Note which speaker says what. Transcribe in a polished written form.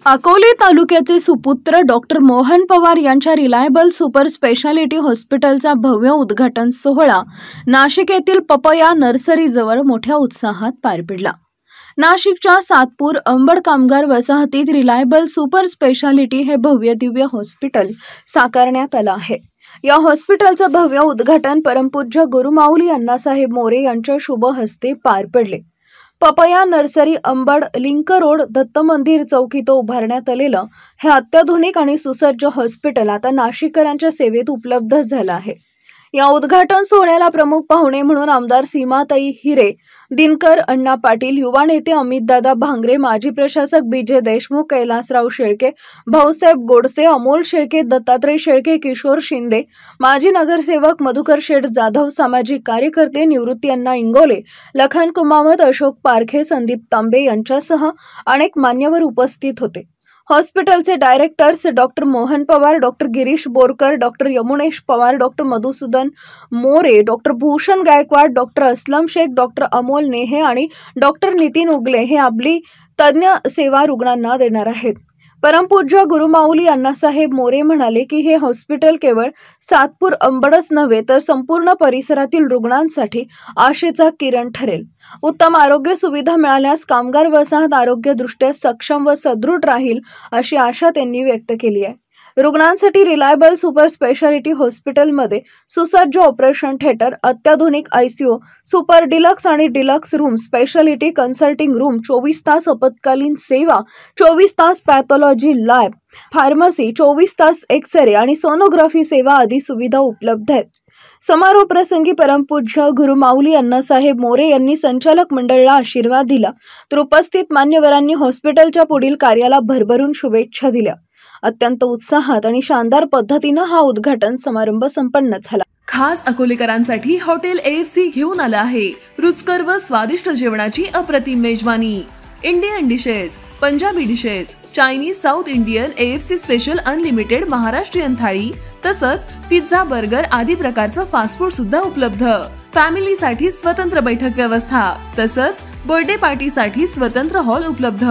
Speaker 1: अकोले तालुक्याचे सुपुत्र डॉक्टर मोहन पवार यांच्या रिलायबल सुपर स्पेशालिटी हॉस्पिटलचा भव्य उद्घाटन सोहळा नाशिक येथील पपया नर्सरीजवळ मोठ्या उत्साहात पार पडला। नाशिकच्या सातपूर अंबड कामगार वसाहतीत रिलायबल सुपर स्पेशालिटी हे भव्य दिव्य हॉस्पिटल साकारण्यात आलं आहे। या हॉस्पिटलचं भव्य उद्घाटन परमपूज्य गुरुमाऊली अण्णासाहेब मोरे यांच्या शुभ हस्ते पार पडले। Papaya nursery Ambad link road Datta मंदिर चौक इथं उभारण्यात आलेलं हे अत्याधुनिक आणि सुसज्ज हॉस्पिटल आता नाशिककरांच्या सेवेत उपलब्ध झालं आहे। या उद्घाटन सोहळ्याला प्रमुख पाहुणे म्हणून आमदार सीमाताई हिरे, दिनकर अण्णा पाटील, युवा नेते अमितदादा भांगरे, माजी प्रशासक बीजे देशमुख, कैलासराव शेळके, भाऊसाहेब गोडसे, अमोल शेळके, दत्तात्रय शेळके, किशोर शिंदे, माजी नगरसेवक मधुकर शेठ जाधव, सामाजिक कार्यकर्ते निवृत्ती अण्णा इंगोले, लखन कुमावत, अशोक पारखे, संदीप तांबे यांच्यासह अनेक मान्यवर उपस्थित होते। हॉस्पिटलचे directors doctor Mohan Pawar, doctor Girish Borkar, doctor Yamunesh Pawar, doctor Madhusudan More, doctor Bhushan Gaikwad, doctor Aslam Shaikh, doctor Amol Nehe आणि डॉक्टर नितीन उगले हे आपली तज्ञ सेवा रुग्णांना देणार आहेत। परमपूज्य गुरुमाऊली अण्णासाहेब मोरे म्हणाले की हे हॉस्पिटल केवळ सातपूर अंबडच नव्हे तर संपूर्ण परिसरातील रुग्णांसाठी आशेचा किरण ठरेल। उत्तम आरोग्य सुविधा मिळाल्यास कामगार वसाहत आरोग्यदृष्ट्या सक्षम व सदृढ राहील अशी आशा त्यांनी व्यक्त केली आहे। रुग्णांसाठी रिलायबल सुपर स्पेशालिटी हॉस्पिटलमध्ये सुसज्ज ऑपरेशन थिएटर, अत्याधुनिक ICU, सुपर डिलक्स आणि deluxe room, speciality consulting room, 24 तास आपत्कालीन सेवा, 24 तास पॅथॉलॉजी लॅब, फार्मसी, 24 तास एक्स-रे आणि सोनोग्राफी सेवा आदी सुविधा उपलब्ध आहेत। समारोह प्रसंगी परमपूज्य गुरुमाऊली अण्णासाहेब मोरे यांनी संचालक मंडळाला आशीर्वाद दिला तर उपस्थित मान्यवरांनी हॉस्पिटलच्या पुढील कार्याला भरभरून शुभेच्छा दिल्या। अत्यंत उत्साहात आणि शानदार पद्धतीने हा उद्घाटन समारंभ संपन्न झाला।
Speaker 2: खास अकोलेकरांसाठी हॉटेल AFC घेऊन आला आहे रुचकर व स्वादिष्ट जेवणाची अप्रतिम मेजवानी। Indian dishes, Punjabi dishes, Chinese, south Indian, AFC special unlimited Maharashtrian थाळी तसंच पिझ्झा, बर्गर आदी प्रकारचं फास्ट फूड सुद्धा उपलब्ध। फॅमिलीसाठी स्वतंत्र बैठक व्यवस्था तसंच बर्थडे पार्टीसाठी स्वतंत्र हॉल उपलब्ध।